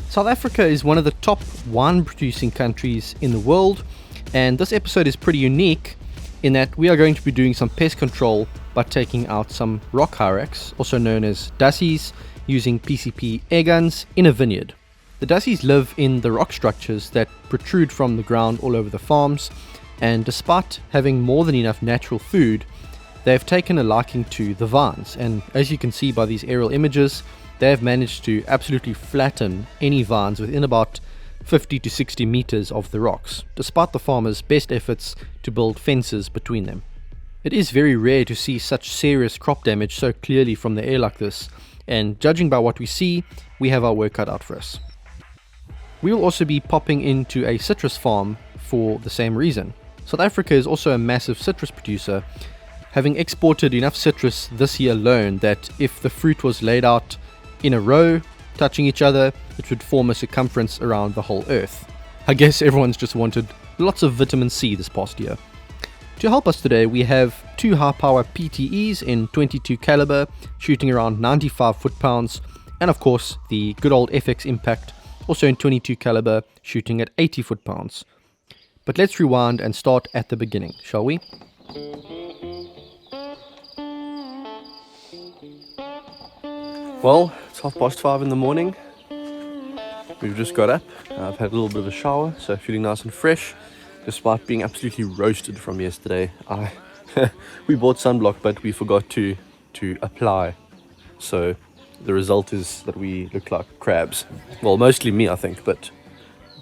South Africa is one of the top wine producing countries in the world, and this episode is pretty unique in that we are going to be doing some pest control by taking out some rock Hyrax, also known as Dassies, using PCP air guns in a vineyard. The Dassies live in the rock structures that protrude from the ground all over the farms, and despite having more than enough natural food, they have taken a liking to the vines, and as you can see by these aerial images, they have managed to absolutely flatten any vines within about 50 to 60 meters of the rocks, despite the farmers' best efforts to build fences between them. It is very rare to see such serious crop damage so clearly from the air like this, and judging by what we see, we have our work cut out for us. We will also be popping into a citrus farm for the same reason. South Africa is also a massive citrus producer, having exported enough citrus this year alone that if the fruit was laid out in a row, touching each other, it would form a circumference around the whole earth. I guess everyone's just wanted lots of vitamin C this past year. To help us today, we have two high power PTEs in 22 caliber, shooting around 95 foot-pounds, and of course the good old FX Impact, also in 22 caliber, shooting at 80 foot-pounds. But let's rewind and start at the beginning, shall we? Well, it's 5:30 in the morning. We've just got up. I've had a little bit of a shower, so feeling nice and fresh, despite being absolutely roasted from yesterday. We bought sunblock, but we forgot to apply. So the result is that we look like crabs. Well, mostly me, I think, but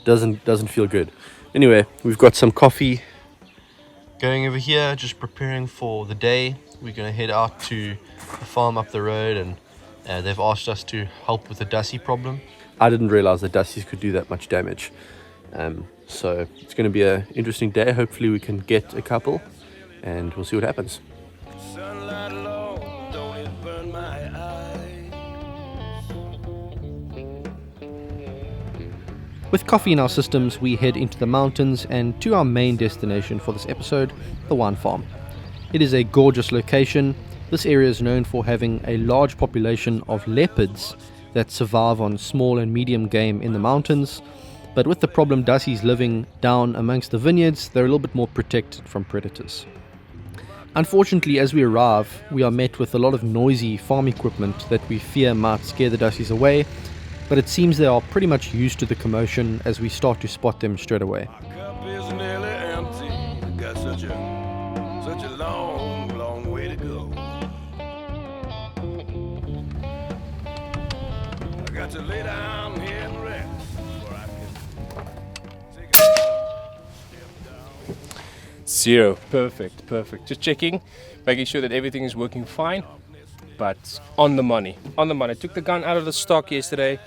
doesn't feel good. Anyway, we've got some coffee going over here, just preparing for the day. We're going to head out to the farm up the road, and they've asked us to help with the Dassie problem. I didn't realize that Dassies could do that much damage. So it's going to be an interesting day. Hopefully we can get a couple and we'll see what happens. Sunlight low, don't it burn my eyes. With coffee in our systems, we head into the mountains and to our main destination for this episode, the wine farm. It is a gorgeous location. This area is known for having a large population of leopards that survive on small and medium game in the mountains, but with the problem Dassies living down amongst the vineyards, they're a little bit more protected from predators. Unfortunately, as we arrive, we are met with a lot of noisy farm equipment that we fear might scare the Dassies away, but it seems they are pretty much used to the commotion as we start to spot them straight away. My cup is nearly empty. I got such a long way to go. I got to lay down here and rest before I can take a step down. 0. Perfect. Just checking, making sure that everything is working fine, but on the money. Took the gun out of the stock yesterday,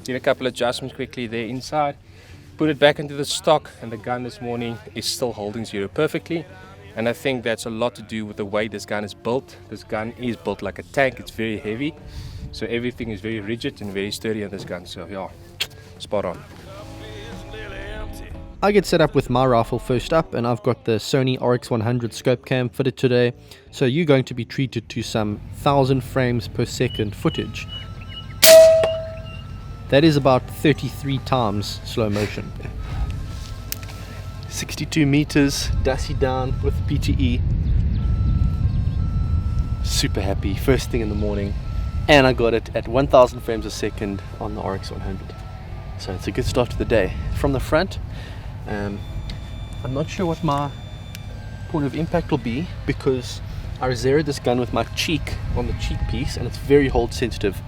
did a couple of adjustments quickly there inside, put it back into the stock, and the gun this morning is still holding 0 perfectly. And I think that's a lot to do with the way this gun is built. This gun is built like a tank. It's very heavy, so everything is very rigid and very sturdy on this gun. So yeah, spot on. I get set up with my rifle first up, and I've got the Sony RX100 scope cam fitted today, so you're going to be treated to some 1000 frames per second footage. That is about 33 times slow motion. 62 meters, Dassie down with PTE. Super happy, first thing in the morning, and I got it at 1000 frames a second on the RX100. So it's a good start to the day. From the front, I'm not sure what my point of impact will be because I zeroed this gun with my cheek on the cheek piece, and it's very hold sensitive.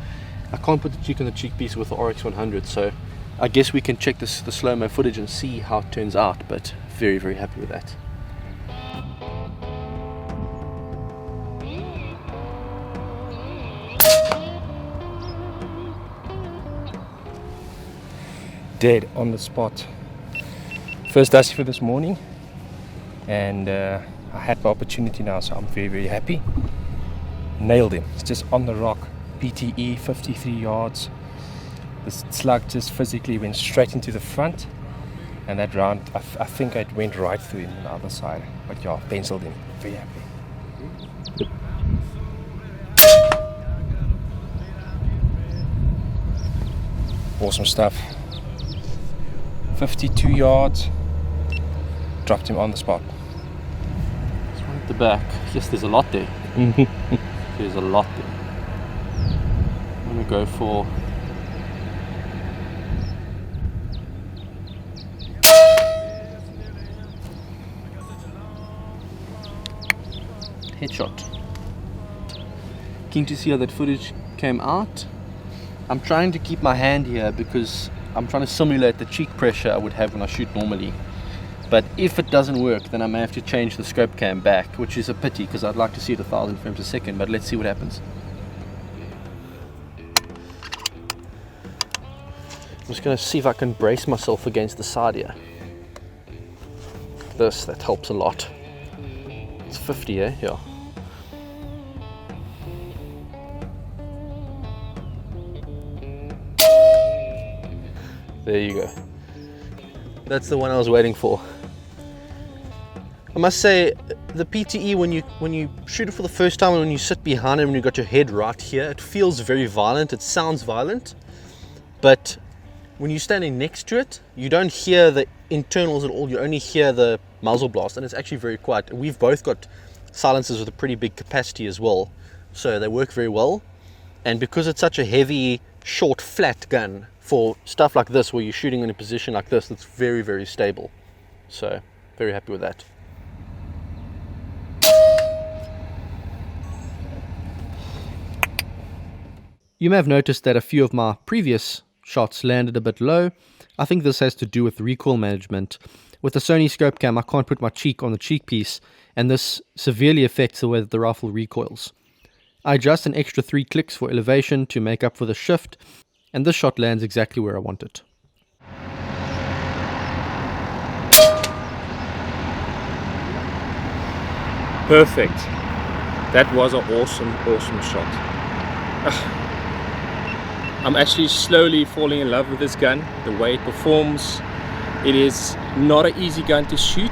I can't put the cheek on the cheek piece with the RX100, so I guess we can check the slow-mo footage and see how it turns out, but very, very happy with that. Dead on the spot. First Dassie for this morning, and I had my opportunity now, so I'm very, very happy. Nailed him. It's just on the rock. PTE, 53 yards. The slug just physically went straight into the front, and that round, I think it went right through him on the other side. But yeah, penciled him. Very happy. Awesome stuff. 52 yards. Dropped him on the spot. It's right at the back. Yes, there's a lot there. There's a lot there. I'm gonna go for headshot. Keen to see how that footage came out. I'm trying to keep my hand here because I'm trying to simulate the cheek pressure I would have when I shoot normally. But if it doesn't work, then I may have to change the scope cam back, which is a pity because I'd like to see it 1,000 frames a second, but let's see what happens. I'm just going to see if I can brace myself against the side here. That helps a lot. It's 50, eh? Yeah. There you go. That's the one I was waiting for. I must say, the PTE, when you shoot it for the first time and when you sit behind it, when you've got your head right here, it feels very violent. It sounds violent, but when you're standing next to it, you don't hear the internals at all. You only hear the muzzle blast, and it's actually very quiet. We've both got silencers with a pretty big capacity as well, so they work very well. And because it's such a heavy, short, flat gun, for stuff like this where you're shooting in a position like this, it's very, very stable. So very happy with that. You may have noticed that a few of my previous shots landed a bit low. I think this has to do with recoil management. With the Sony scope cam, I can't put my cheek on the cheek piece, and this severely affects the way that the rifle recoils. I adjust an extra 3 clicks for elevation to make up for the shift, and this shot lands exactly where I want it. Perfect. That was an awesome shot. I'm actually slowly falling in love with this gun, the way it performs. It is not an easy gun to shoot.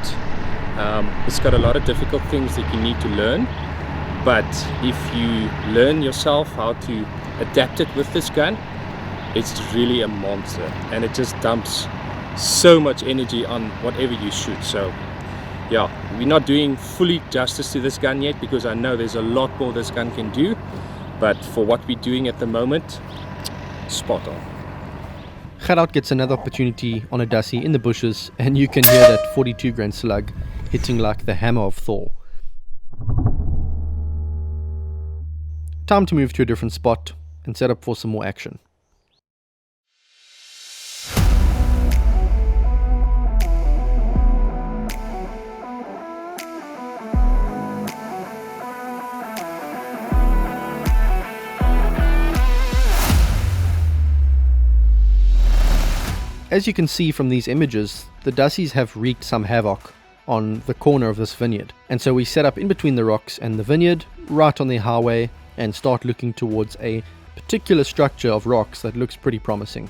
It's got a lot of difficult things that you need to learn, but if you learn yourself how to adapt it with this gun, it's really a monster, and it just dumps so much energy on whatever you shoot. So yeah, we're not doing fully justice to this gun yet because I know there's a lot more this gun can do, but for what we're doing at the moment, spot on. Gerard gets another opportunity on a Dassie in the bushes, and you can hear that 42 grain slug hitting like the hammer of Thor. Time to move to a different spot and set up for some more action. As you can see from these images, the Dassies have wreaked some havoc on the corner of this vineyard. And so we set up in between the rocks and the vineyard, right on the highway, and start looking towards a particular structure of rocks that looks pretty promising.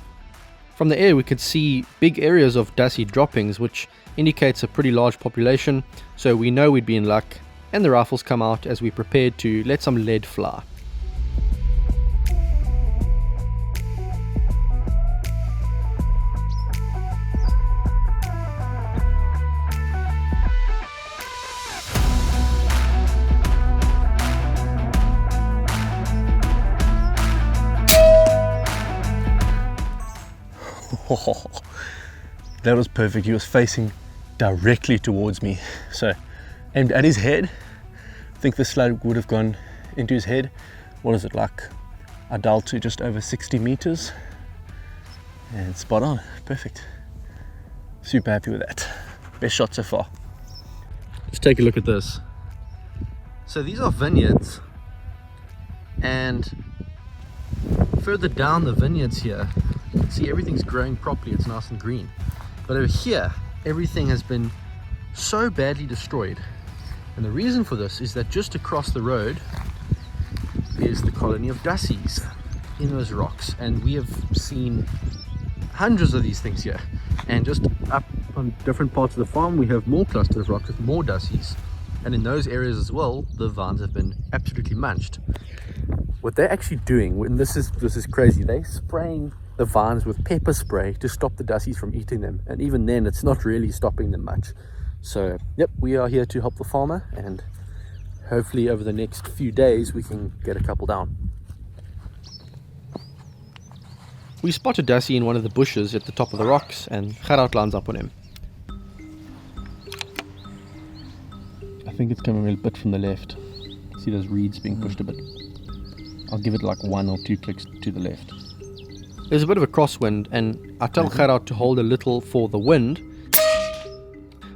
From the air we could see big areas of Dassie droppings, which indicates a pretty large population, so we know we'd be in luck, and the rifles come out as we prepared to let some lead fly. That was perfect. He was facing directly towards me, so aimed at his head. I think the slug would have gone into his head. What is it like? I dialed to just over 60 meters and spot on. Perfect. Super happy with that. Best shot so far. Let's take a look at this. So these are vineyards, and further down the vineyards here, you can see everything's growing properly, it's nice and green. But over here, everything has been so badly destroyed. And the reason for this is that just across the road is the colony of Dassies in those rocks. And we have seen hundreds of these things here. And just up on different parts of the farm, we have more clusters of rocks with more Dassies. And in those areas as well, the vines have been absolutely munched. What they're actually doing, and this is crazy, they're spraying the vines with pepper spray to stop the Dassies from eating them, and even then it's not really stopping them much. So yep, we are here to help the farmer, and hopefully over the next few days we can get a couple down. We spotted Dassie in one of the bushes at the top of the rocks, and Hyrax lines up on him. I think it's coming a bit from the left. See those reeds being pushed a bit. I'll give it like 1 or 2 clicks to the left. There's a bit of a crosswind, and I tell Hyrax to hold a little for the wind,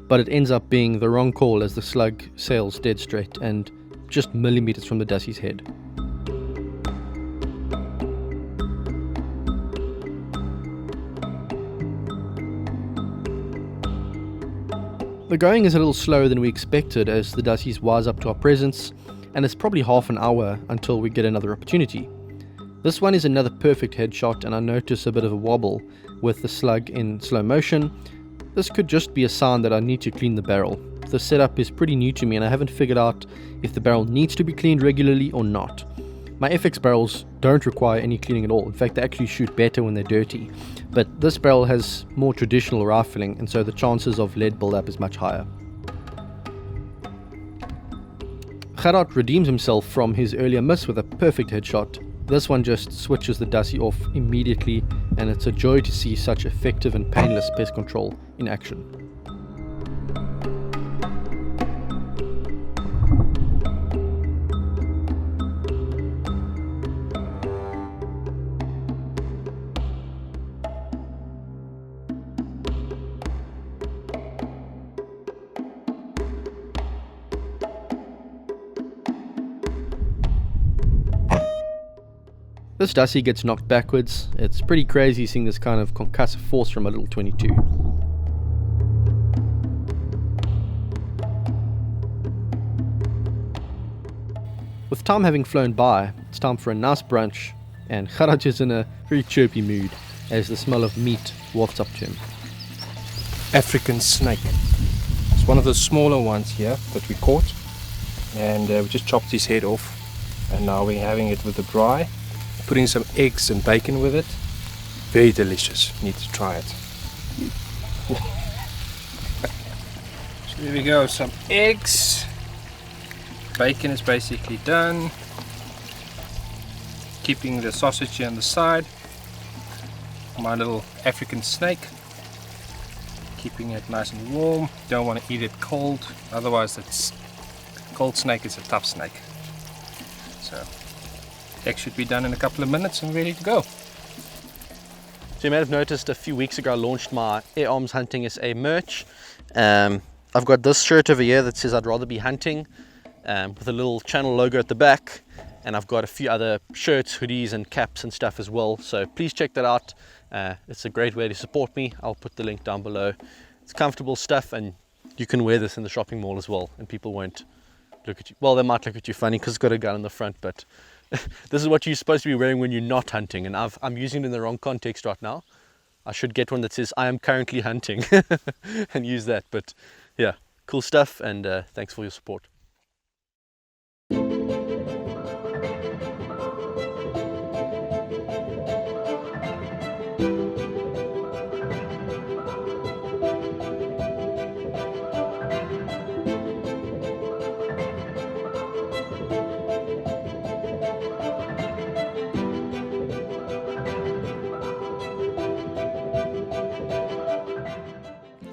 but it ends up being the wrong call as the slug sails dead straight and just millimeters from the Dassie's head. The going is a little slower than we expected as the Dassies wise up to our presence, and it's probably half an hour until we get another opportunity. This one is another perfect headshot, and I notice a bit of a wobble with the slug in slow motion. This could just be a sign that I need to clean the barrel. The setup is pretty new to me and I haven't figured out if the barrel needs to be cleaned regularly or not. My FX barrels don't require any cleaning at all. In fact, they actually shoot better when they're dirty. But this barrel has more traditional rifling, and so the chances of lead buildup is much higher. Hyrax redeems himself from his earlier miss with a perfect headshot. This one just switches the Dassie off immediately, and it's a joy to see such effective and painless pest control in action. This Dassie gets knocked backwards. It's pretty crazy seeing this kind of concussive force from a little 22. With time having flown by, it's time for a nice brunch, and Hyrax is in a very chirpy mood as the smell of meat wafts up to him. African snake. It's one of the smaller ones here that we caught, and we just chopped his head off, and now we're having it with the braai. Putting some eggs and bacon with it. Very delicious. You need to try it. So here we go, some eggs. Bacon is basically done. Keeping the sausage here on the side. My little African snake. Keeping it nice and warm. Don't want to eat it cold, otherwise it's cold snake is a tough snake. So eggs should be done in a couple of minutes and ready to go. So you may have noticed a few weeks ago I launched my Air Arms Hunting SA merch. I've got this shirt over here that says I'd rather be hunting, with a little channel logo at the back, and I've got a few other shirts, hoodies and caps and stuff as well, so please check that out. It's a great way to support me. I'll put the link down below. It's comfortable stuff, and you can wear this in the shopping mall as well, and people won't look at you. Well, they might look at you funny because it's got a gun in the front, but this is what you're supposed to be wearing when you're not hunting, and I'm using it in the wrong context right now. I should get one that says I am currently hunting and use that. But yeah, cool stuff, and thanks for your support.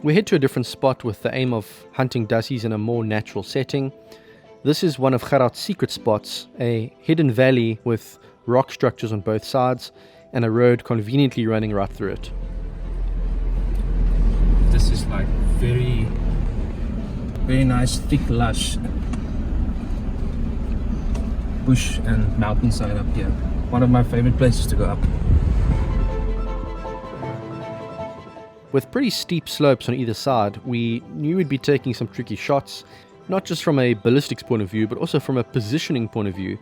We head to a different spot with the aim of hunting Dassies in a more natural setting. This is one of Hyrax's secret spots, a hidden valley with rock structures on both sides and a road conveniently running right through it. This is like very nice, thick, lush bush and mountainside up here. One of my favorite places to go up. With pretty steep slopes on either side, we knew we'd be taking some tricky shots, not just from a ballistics point of view, but also from a positioning point of view.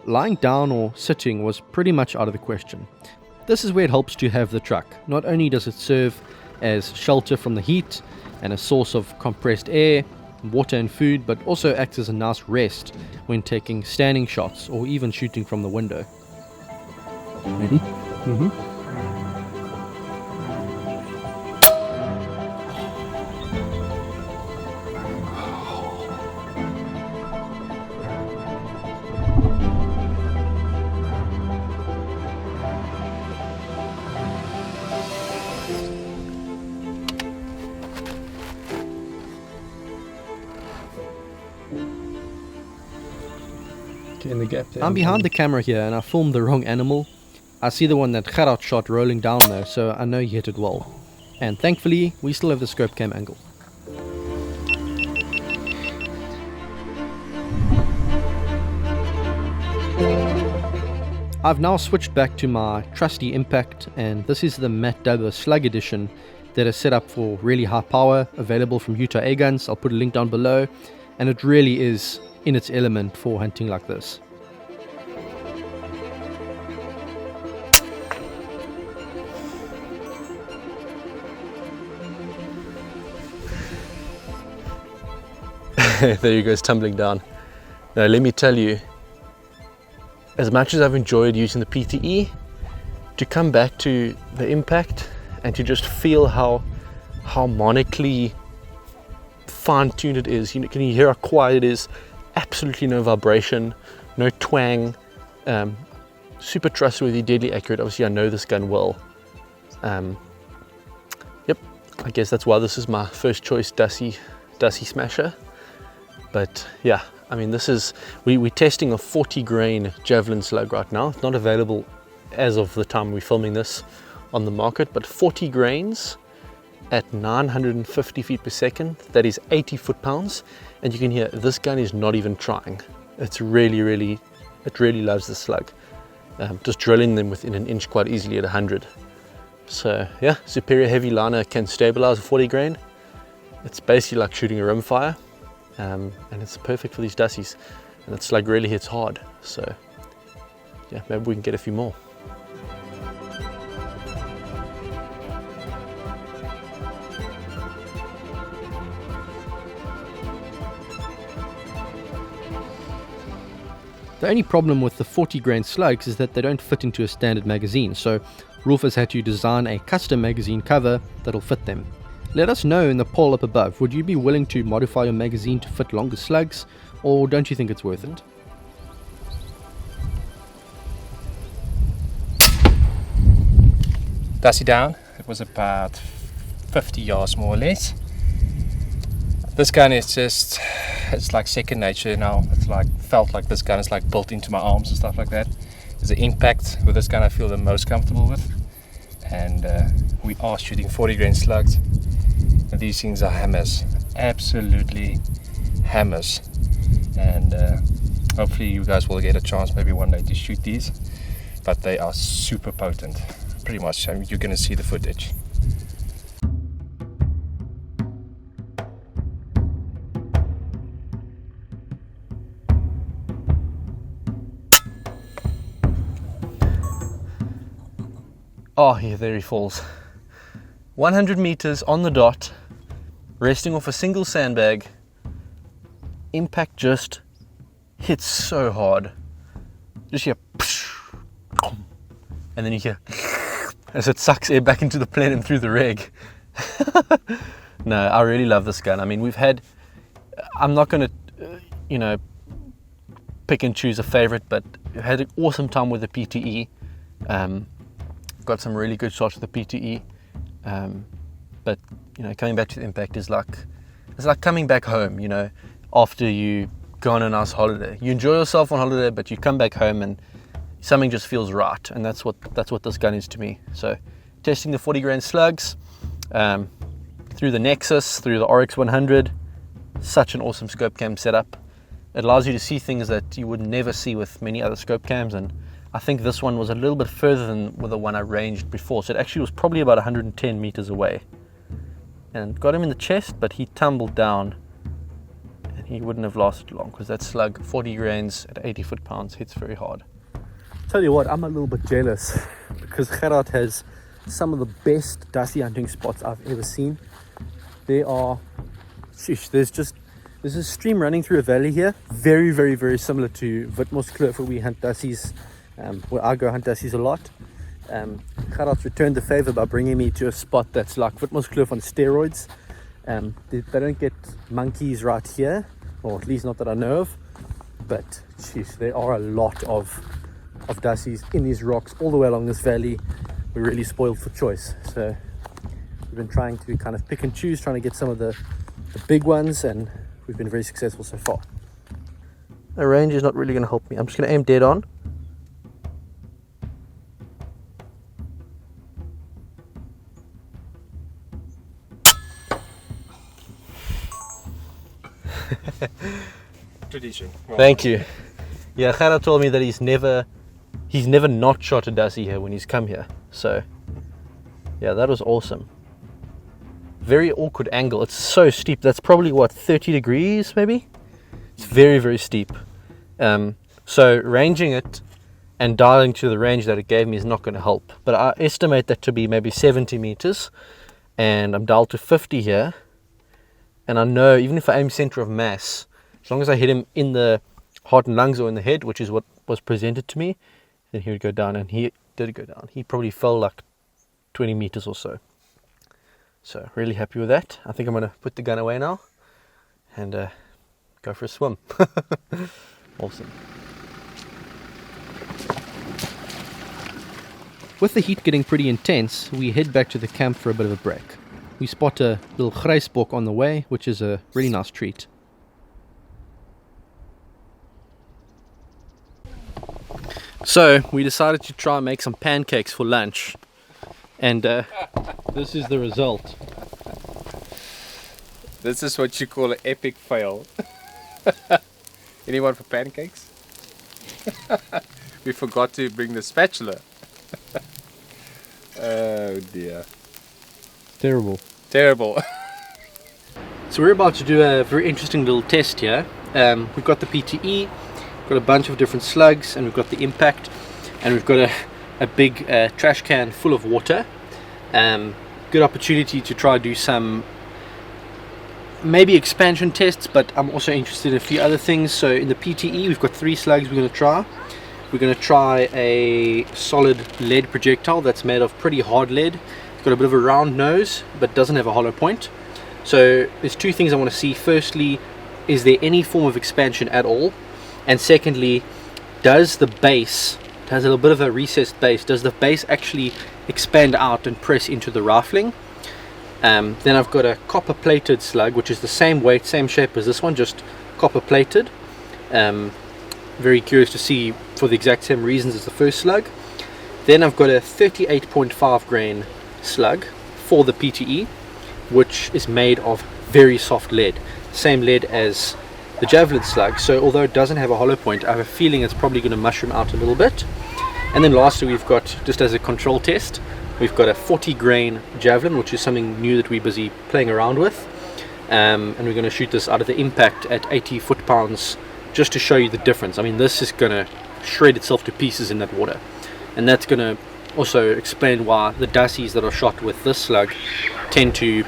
Lying down or sitting was pretty much out of the question. This is where it helps to have the truck. Not only does it serve as shelter from the heat and a source of compressed air, water and food, but also acts as a nice rest when taking standing shots or even shooting from the window. Ready? Mm-hmm. in the gap there. I'm behind the camera here and I filmed the wrong animal. I see the one that Hyrax shot rolling down though, so I know he hit it well. And thankfully, we still have the scope cam angle. I've now switched back to my trusty Impact, and this is the Matt Dubber Slug Edition that is set up for really high power, available from Utah Air Guns. I'll put a link down below, and it really is in its element for hunting like this. There he goes, tumbling down. Now let me tell you, as much as I've enjoyed using the PTE, to come back to the Impact and to just feel how harmonically fine-tuned it is. Can you hear how quiet it is? Absolutely no vibration, no twang, super trustworthy, deadly accurate. Obviously I know this gun well. Yep, I guess that's why this is my first choice Dassie smasher. But yeah, I mean, this is, we're testing a 40 grain javelin slug right now. It's not available as of the time we're filming this on the market, but 40 grains at 950 feet per second, that is 80 foot-pounds. And you can hear this gun is not even trying. It's really loves the slug. Just drilling them within an inch quite easily at 100. So yeah, superior heavy liner can stabilize a 40 grain. It's basically like shooting a rimfire. And it's perfect for these Dassies, and the slug really hits hard, so yeah, maybe we can get a few more. The only problem with the 40 grain slugs is that they don't fit into a standard magazine, so Rolf has had to design a custom magazine cover that'll fit them. Let us know in the poll up above, would you be willing to modify your magazine to fit longer slugs, or don't you think it's worth it? Dassie down. It was about 50 yards more or less. This gun is just, it's like second nature now. It's like, felt like this gun is like built into my arms and stuff like that. There's an Impact with this gun I feel the most comfortable with. And we are shooting 40 grain slugs. These things are hammers, absolutely hammers, and hopefully you guys will get a chance maybe one day to shoot these, but they are super potent. Pretty much, I mean, you're going to see the footage. Oh yeah, there he falls. 100 meters on the dot, resting off a single sandbag. Impact just hits so hard. Just hear, and then you hear as it sucks air back into the plane and through the reg. No, I really love this gun. I mean, I'm not going to, pick and choose a favorite, but we've had an awesome time with the PTE. Got some really good shots with the PTE. But coming back to the Impact is like, it's like coming back home, after you go on a nice holiday. You enjoy yourself on holiday, but you come back home and something just feels right, and that's what this gun is to me. So testing the 40 grain slugs through the Nexus, through the RX 100, such an awesome scope cam setup. It allows you to see things that you would never see with many other scope cams, and I think this one was a little bit further than the one I ranged before, so it actually was probably about 110 meters away. And got him in the chest, but he tumbled down, and he wouldn't have lasted long, because that slug, 40 grains at 80 foot-pounds, hits very hard. Tell you what, I'm a little bit jealous, because Hyrax has some of the best Dassie hunting spots I've ever seen. There's a stream running through a valley here, very, very, very similar to Witmoskloof, where we hunt Dassies, where I go hunt Dassies a lot. Hyrax returned the favor by bringing me to a spot that's like Witmoskloof on steroids. They don't get monkeys right here, or at least not that I know of, but there are a lot of Dassies in these rocks all the way along this valley. We're really spoiled for choice, so we've been trying to kind of pick and choose, trying to get some of the big ones, and we've been very successful so far. A range is not really going to help me. I'm just going to aim dead on. Tradition. Thank you. Yeah, Gerard told me that he's never not shot a Dassie here when he's come here. So, yeah, that was awesome. Very awkward angle. It's so steep. That's probably what, 30 degrees maybe? It's very, very steep. So ranging it and dialing to the range that it gave me is not going to help. But I estimate that to be maybe 70 meters. And I'm dialed to 50 here. And I know even if I aim center of mass, as long as I hit him in the heart and lungs or in the head, which is what was presented to me, then he would go down. And he did go down. He probably fell like 20 meters or so. So really happy with that. I think I'm going to put the gun away now and go for a swim. Awesome. With the heat getting pretty intense, we head back to the camp for a bit of a break. We spot a little grijsbok on the way, which is a really nice treat. So we decided to try and make some pancakes for lunch, and this is the result. This is what you call an epic fail. Anyone for pancakes? We forgot to bring the spatula. Oh dear. Terrible. Terrible. So we're about to do a very interesting little test here. We've got the PTE, got a bunch of different slugs, and we've got the impact, and we've got a big trash can full of water. Good opportunity to try do some maybe expansion tests, but I'm also interested in a few other things. So in the PTE we've got 3 slugs we're going to try. We're going to try a solid lead projectile that's made of pretty hard lead. It's got a bit of a round nose but doesn't have a hollow point. So there's 2 things I want to see. Firstly, is there any form of expansion at all? And secondly, does the base, it has a little bit of a recessed base, does the base actually expand out and press into the rifling? Then I've got a copper plated slug, which is the same weight, same shape as this one, just copper plated. Very curious to see for the exact same reasons as the first slug. Then I've got a 38.5 grain slug for the PTE, which is made of very soft lead, same lead as the javelin slug. So although it doesn't have a hollow point, I have a feeling it's probably going to mushroom out a little bit. And then lastly, we've got, just as a control test, we've got a 40 grain javelin, which is something new that we're busy playing around with. And we're going to shoot this out of the impact at 80 foot-pounds just to show you the difference. I mean, this is going to shred itself to pieces in that water. And that's going to also explain why the Dassies that are shot with this slug tend to,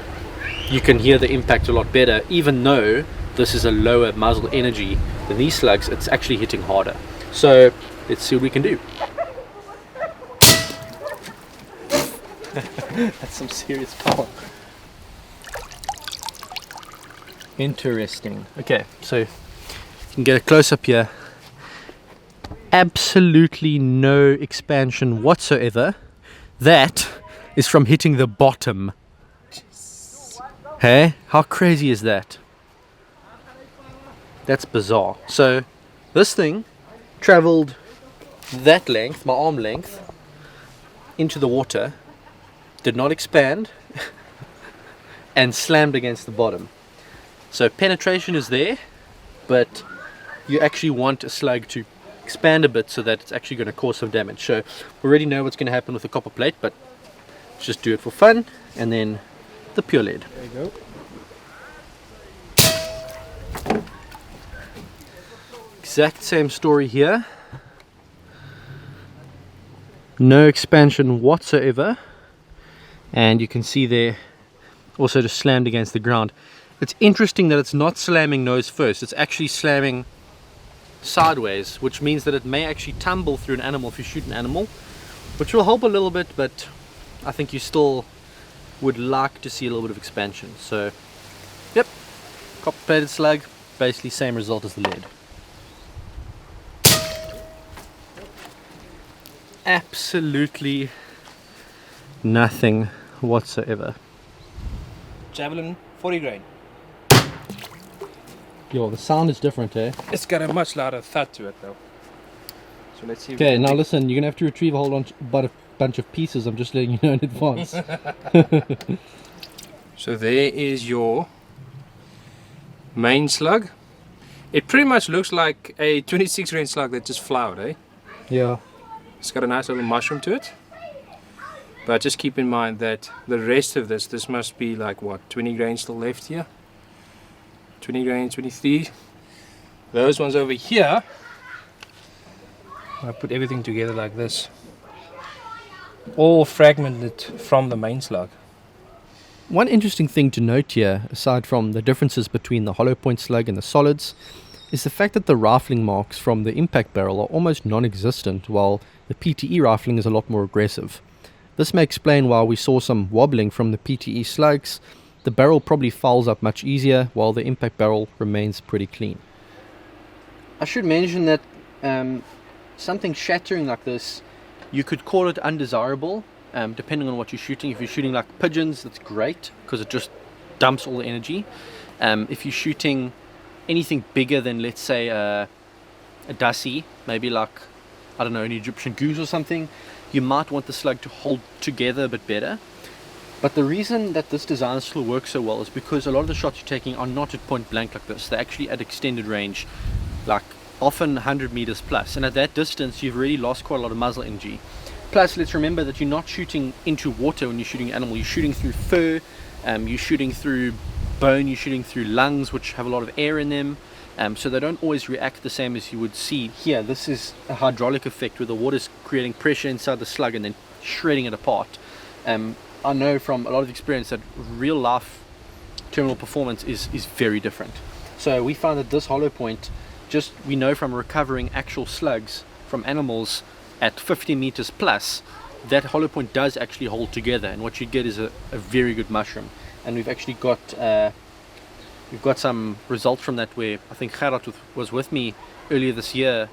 you can hear the impact a lot better, even though this is a lower muzzle energy than these slugs, it's actually hitting harder. So let's see what we can do. That's some serious power. Interesting. Okay, so you can get a close-up here. Absolutely no expansion whatsoever. That is from hitting the bottom. Hey, how crazy is that? That's bizarre. So this thing traveled that length, my arm length, into the water, did not expand, and slammed against the bottom. So penetration is there, but you actually want a slug to expand a bit so that it's actually going to cause some damage. So we already know what's going to happen with the copper plate, but let's just do it for fun. And then the pure lead. There you go. Exact same story here. No expansion whatsoever. And you can see there also just slammed against the ground. It's interesting that it's not slamming nose first, it's actually slamming sideways, which means that it may actually tumble through an animal if you shoot an animal, which will help a little bit, but I think you still would like to see a little bit of expansion. So yep, copper plated slug, basically same result as the lead. Absolutely nothing whatsoever. Javelin, 40 grain. Yo, the sound is different, eh? It's got a much louder thud to it though. So let's see. Okay, now listen, you're gonna have to retrieve a whole bunch of pieces. I'm just letting you know in advance. So there is your main slug. It pretty much looks like a 26 grain slug that just flowered, eh? Yeah. It's got a nice little mushroom to it. But just keep in mind that the rest of this must be like what, 20 grains still left here? 20 grains, 23. Those ones over here, I put everything together like this. All fragmented from the main slug. One interesting thing to note here, aside from the differences between the hollow point slug and the solids, is the fact that the rifling marks from the impact barrel are almost non-existent, while the PTE rifling is a lot more aggressive. This may explain why we saw some wobbling from the PTE slugs. The barrel probably fouls up much easier, while the impact barrel remains pretty clean. I should mention that something shattering like this, you could call it undesirable, depending on what you're shooting. If you're shooting like pigeons, that's great, because it just dumps all the energy. If you're shooting anything bigger than, let's say, a Dassie, maybe like, I don't know, an Egyptian goose or something, you might want the slug to hold together a bit better. But the reason that this design still works so well is because a lot of the shots you're taking are not at point blank like this. They're actually at extended range, like often 100 meters plus. And at that distance, you've really lost quite a lot of muzzle energy. Plus, let's remember that you're not shooting into water when you're shooting an animal. You're shooting through fur, you're shooting through bone, you're shooting through lungs, which have a lot of air in them. So they don't always react the same as you would see here. This is a hydraulic effect where the water's creating pressure inside the slug and then shredding it apart. I know from a lot of experience that real life terminal performance is very different. So we found that this hollow point, just we know from recovering actual slugs from animals at 50 meters plus, that hollow point does actually hold together, and what you get is a very good mushroom. And we've actually got some results from that, where I think Hyrax was with me earlier this year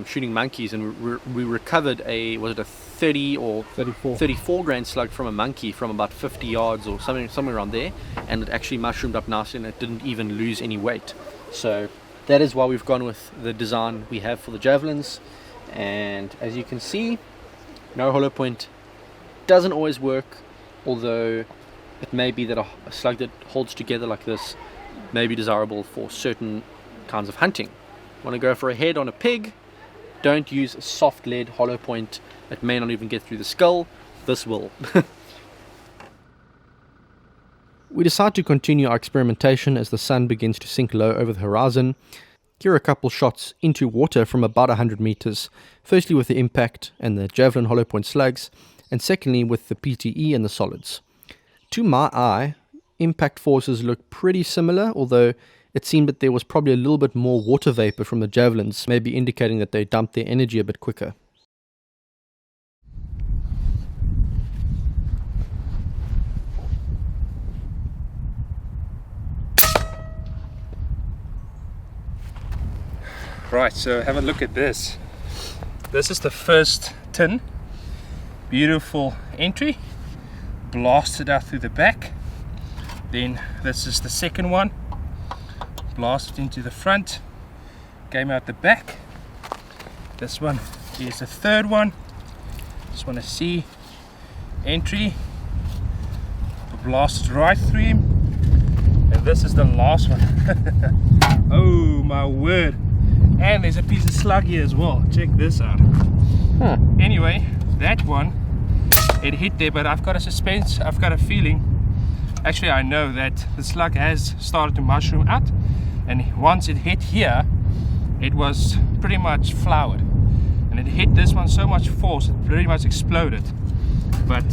shooting monkeys, and we recovered was it a 30 or 34 grain slug from a monkey from about 50 yards or somewhere around there, and it actually mushroomed up nicely and it didn't even lose any weight. So that is why we've gone with the design we have for the javelins. And as you can see, no hollow point doesn't always work, although it may be that a slug that holds together like this may be desirable for certain kinds of hunting. Want to go for a head on a pig? Don't use a soft lead hollow point. It may not even get through the skull. This will. We decide to continue our experimentation as the sun begins to sink low over the horizon. Here are a couple shots into water from about 100 meters. Firstly with the impact and the javelin hollow point slugs, and secondly with the PTE and the solids. To my eye, impact forces look pretty similar, although it seemed that there was probably a little bit more water vapor from the javelins, maybe indicating that they dumped their energy a bit quicker. Right, so have a look at this. This is the first tin. Beautiful entry. Blasted out through the back. Then this is the second one. Blasted into the front. Came out the back. This one is the third one. Just want to see entry. Blasted right through him. And this is the last one. Oh my word. And there's a piece of slug here as well. Check this out. Anyway, that one, it hit there, but I've got a suspense, I've got a feeling. Actually, I know that the slug has started to mushroom out, and once it hit here, it was pretty much flowered. And it hit this one so much force, it pretty much exploded. But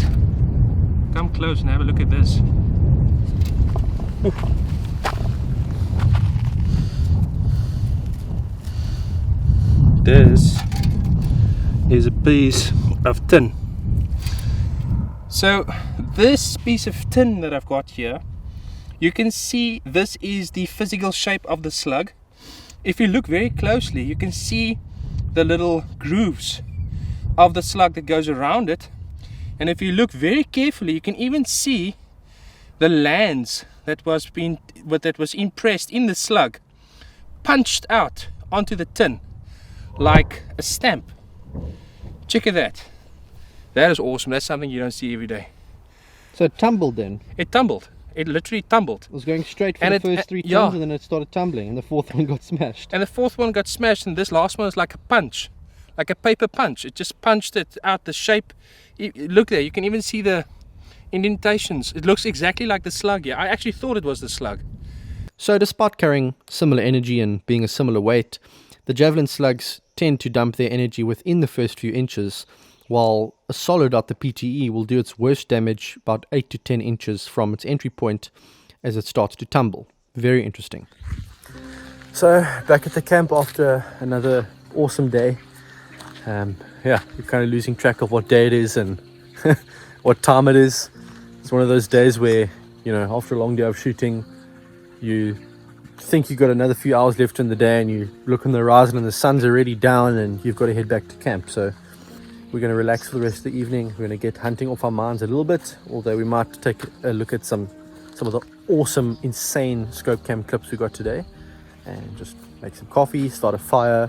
come close and have a look at this. Ooh. This is a piece of tin. So this piece of tin that I've got here, you can see this is the physical shape of the slug. If you look very closely, you can see the little grooves of the slug that goes around it. And if you look very carefully, you can even see the lands that was impressed in the slug punched out onto the tin like a stamp. Check at that. That is awesome. That's something you don't see every day. So it tumbled then. It tumbled. It literally tumbled. It was going straight for And the it- first 3 turns, yeah. and then it started tumbling, and the fourth one got smashed. And the fourth one got smashed, and this last one is like a punch. Like a paper punch. It just punched it out the shape. Look there, you can even see the indentations. It looks exactly like the slug here. I actually thought it was the slug. So despite carrying similar energy and being a similar weight, the javelin slugs tend to dump their energy within the first few inches, while a solid dot, the PTE, will do its worst damage about 8 to 10 inches from its entry point as it starts to tumble. Very interesting. So back at the camp after another awesome day. Yeah, you're kind of losing track of what day it is and what time it is. It's one of those days where, you know, after a long day of shooting, you think you've got another few hours left in the day, and you look on the horizon and the sun's already down and you've got to head back to camp. So we're going to relax for the rest of the evening. We're going to get hunting off our minds a little bit, although we might take a look at some of the awesome, insane scope cam clips we got today, and just make some coffee, start a fire.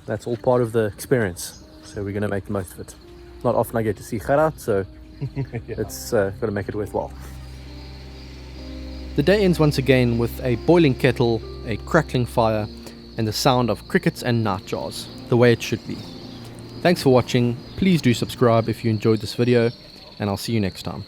That's all part of the experience. So we're going to make the most of it. Not often I get to see Hyrax, so it's got to make it worthwhile. The day ends once again with a boiling kettle, a crackling fire, and the sound of crickets and nightjars, the way it should be. Thanks for watching. Please do subscribe if you enjoyed this video, and I'll see you next time.